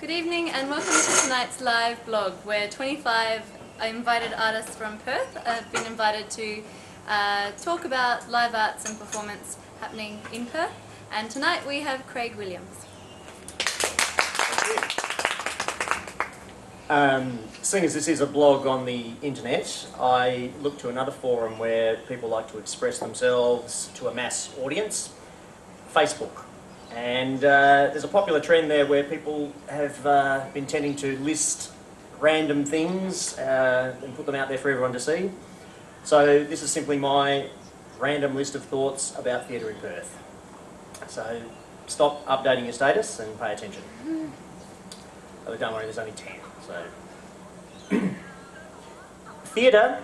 Good evening and welcome to tonight's live blog where 25 invited artists from Perth have been invited to talk about live arts and performance happening in Perth, and tonight we have Graig Williams. Seeing as this is a blog on the internet, I look to another forum where people like to express themselves to a mass audience, Facebook. And there's a popular trend there where people have been tending to list random things and put them out there for everyone to see. So this is simply my random list of thoughts about theatre in Perth. So stop updating your status and pay attention. Oh, don't worry, there's only 10. So, theatre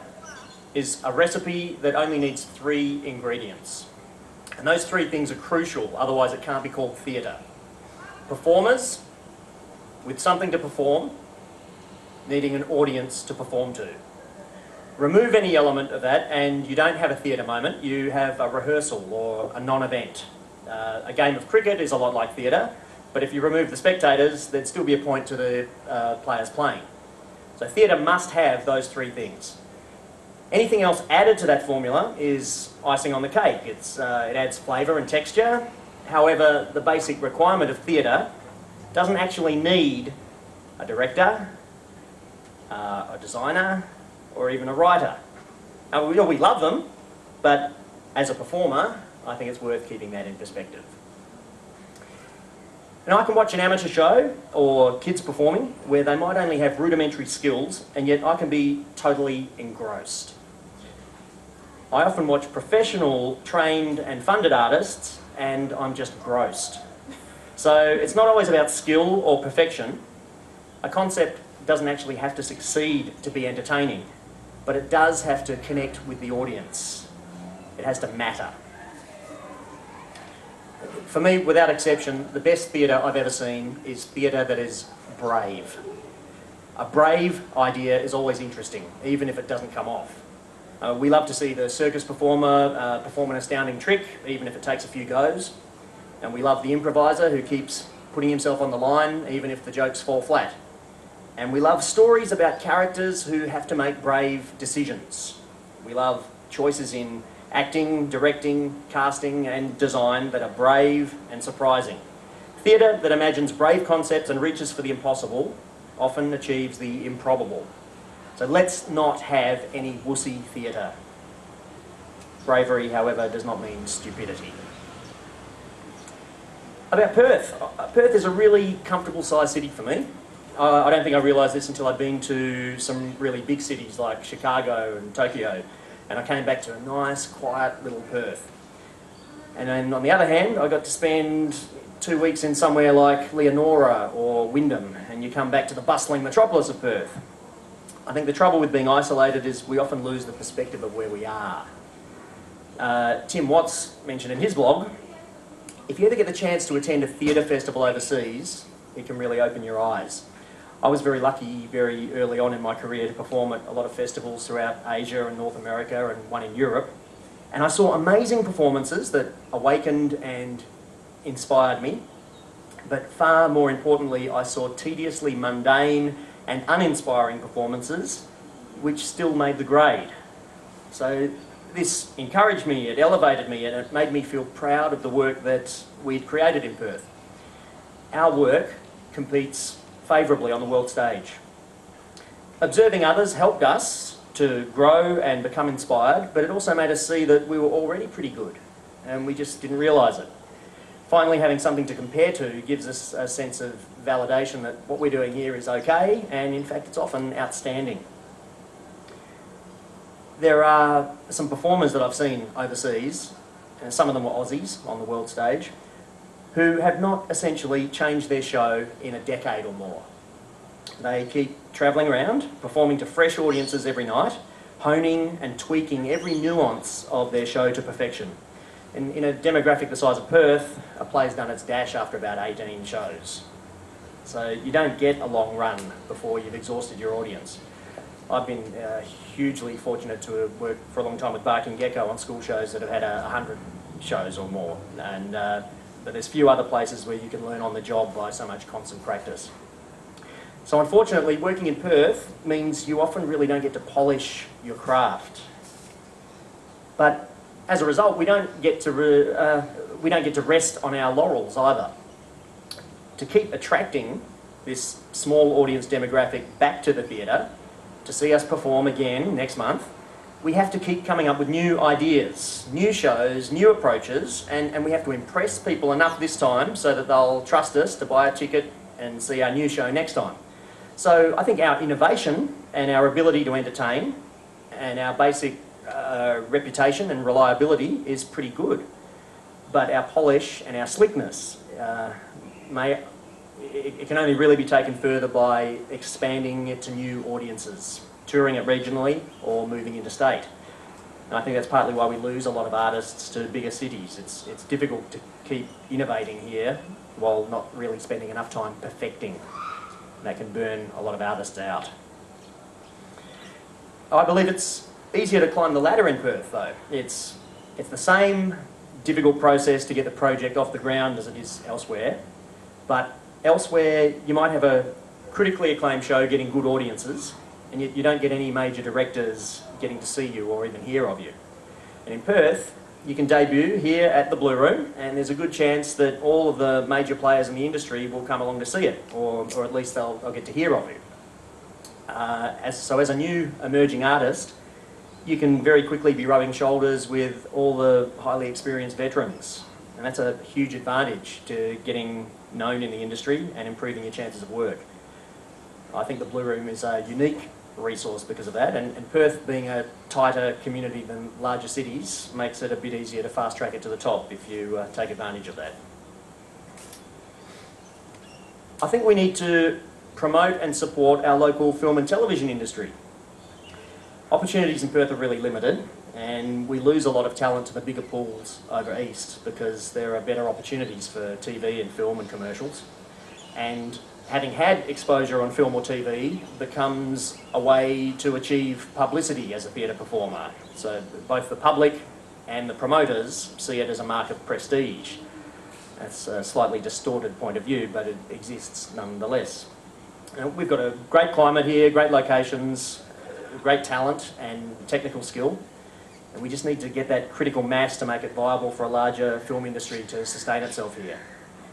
is a recipe that only needs 3 ingredients. And those 3 things are crucial, otherwise it can't be called theatre. Performers with something to perform, needing an audience to perform to. Remove any element of that and you don't have a theatre moment, you have a rehearsal or a non-event. A game of cricket is a lot like theatre, but if you remove the spectators, there'd still be a point to the players playing. So theatre must have those 3 things. Anything else added to that formula is icing on the cake. It adds flavour and texture. However, the basic requirement of theatre doesn't actually need a director, a designer, or even a writer. Now, we love them, but as a performer, I think it's worth keeping that in perspective. And I can watch an amateur show or kids performing where they might only have rudimentary skills, and yet I can be totally engrossed. I often watch professional, trained and funded artists and I'm just grossed. So it's not always about skill or perfection. A concept doesn't actually have to succeed to be entertaining, but it does have to connect with the audience. It has to matter. For me, without exception, the best theatre I've ever seen is theatre that is brave. A brave idea is always interesting, even if it doesn't come off. We love to see the circus performer perform an astounding trick, even if it takes a few goes. And we love the improviser who keeps putting himself on the line, even if the jokes fall flat. And we love stories about characters who have to make brave decisions. We love choices in acting, directing, casting and design that are brave and surprising. Theatre that imagines brave concepts and reaches for the impossible often achieves the improbable. So let's not have any wussy theatre. Bravery, however, does not mean stupidity. About Perth. Perth is a really comfortable sized city for me. I don't think I realised this until I'd been to some really big cities like Chicago and Tokyo, and I came back to a nice, quiet little Perth. And then on the other hand, I got to spend 2 weeks in somewhere like Leonora or Wyndham, and you come back to the bustling metropolis of Perth. I think the trouble with being isolated is we often lose the perspective of where we are. Tim Watts mentioned in his blog, if you ever get the chance to attend a theatre festival overseas, it can really open your eyes. I was very lucky very early on in my career to perform at a lot of festivals throughout Asia and North America and one in Europe. And I saw amazing performances that awakened and inspired me. But far more importantly, I saw tediously mundane and uninspiring performances which still made the grade. So this encouraged me, it elevated me, and it made me feel proud of the work that we'd created in Perth. Our work competes favourably on the world stage. Observing others helped us to grow and become inspired, but it also made us see that we were already pretty good and we just didn't realise it. Finally, having something to compare to gives us a sense of validation that what we're doing here is okay, and in fact it's often outstanding. There are some performers that I've seen overseas, and some of them were Aussies on the world stage, who have not essentially changed their show in a decade or more. They keep travelling around, performing to fresh audiences every night, honing and tweaking every nuance of their show to perfection. In a demographic the size of Perth, a play's done its dash after about 18 shows. So you don't get a long run before you've exhausted your audience. I've been hugely fortunate to have worked for a long time with Barking Gecko on school shows that have had 100 shows or more. And but there's few other places where you can learn on the job by so much constant practice. So unfortunately, working in Perth means you often really don't get to polish your craft. But as a result, we don't get to rest on our laurels either. To keep attracting this small audience demographic back to the theatre, to see us perform again next month, we have to keep coming up with new ideas, new shows, new approaches, and we have to impress people enough this time so that they'll trust us to buy a ticket and see our new show next time. So I think our innovation and our ability to entertain and our basic reputation and reliability is pretty good. But our polish and our slickness, it can only really be taken further by expanding it to new audiences, touring it regionally or moving interstate. And I think that's partly why we lose a lot of artists to bigger cities. It's difficult to keep innovating here while not really spending enough time perfecting. That can burn a lot of artists out. I believe it's easier to climb the ladder in Perth though. It's the same difficult process to get the project off the ground as it is elsewhere, but elsewhere you might have a critically acclaimed show getting good audiences, and yet you don't get any major directors getting to see you or even hear of you. And in Perth, you can debut here at the Blue Room, and there's a good chance that all of the major players in the industry will come along to see it, or at least they'll get to hear of you. So as a new emerging artist, you can very quickly be rubbing shoulders with all the highly experienced veterans, and that's a huge advantage to getting known in the industry and improving your chances of work. I think the Blue Room is a unique resource because of that, and Perth being a tighter community than larger cities makes it a bit easier to fast track it to the top if you take advantage of that. I think we need to promote and support our local film and television industry. Opportunities in Perth are really limited, and we lose a lot of talent to the bigger pools over east because there are better opportunities for TV and film and commercials. And having had exposure on film or TV becomes a way to achieve publicity as a theatre performer. So both the public and the promoters see it as a mark of prestige. That's a slightly distorted point of view, but it exists nonetheless. We've got a great climate here, great locations, great talent and technical skill. And we just need to get that critical mass to make it viable for a larger film industry to sustain itself here.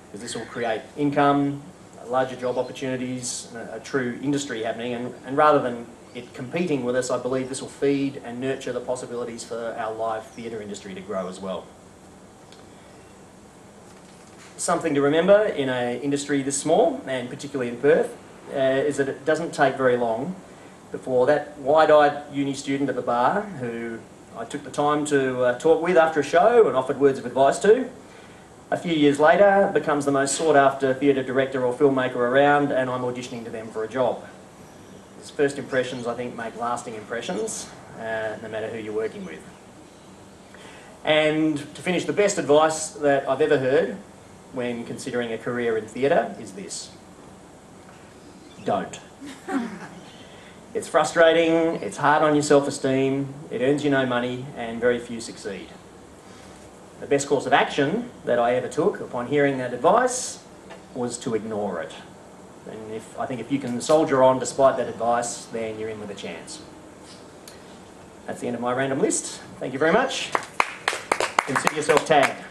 Because this will create income, larger job opportunities, a true industry happening, and rather than it competing with us, I believe this will feed and nurture the possibilities for our live theatre industry to grow as well. Something to remember in an industry this small, and particularly in Perth, is that it doesn't take very long before that wide-eyed uni student at the bar, who I took the time to talk with after a show and offered words of advice to, a few years later becomes the most sought-after theatre director or filmmaker around, and I'm auditioning to them for a job. These first impressions, I think, make lasting impressions, no matter who you're working with. And to finish, the best advice that I've ever heard when considering a career in theatre is this: don't. It's frustrating, it's hard on your self-esteem, it earns you no money, and very few succeed. The best course of action that I ever took upon hearing that advice was to ignore it. And I think if you can soldier on despite that advice, then you're in with a chance. That's the end of my random list. Thank you very much. Consider yourself tagged.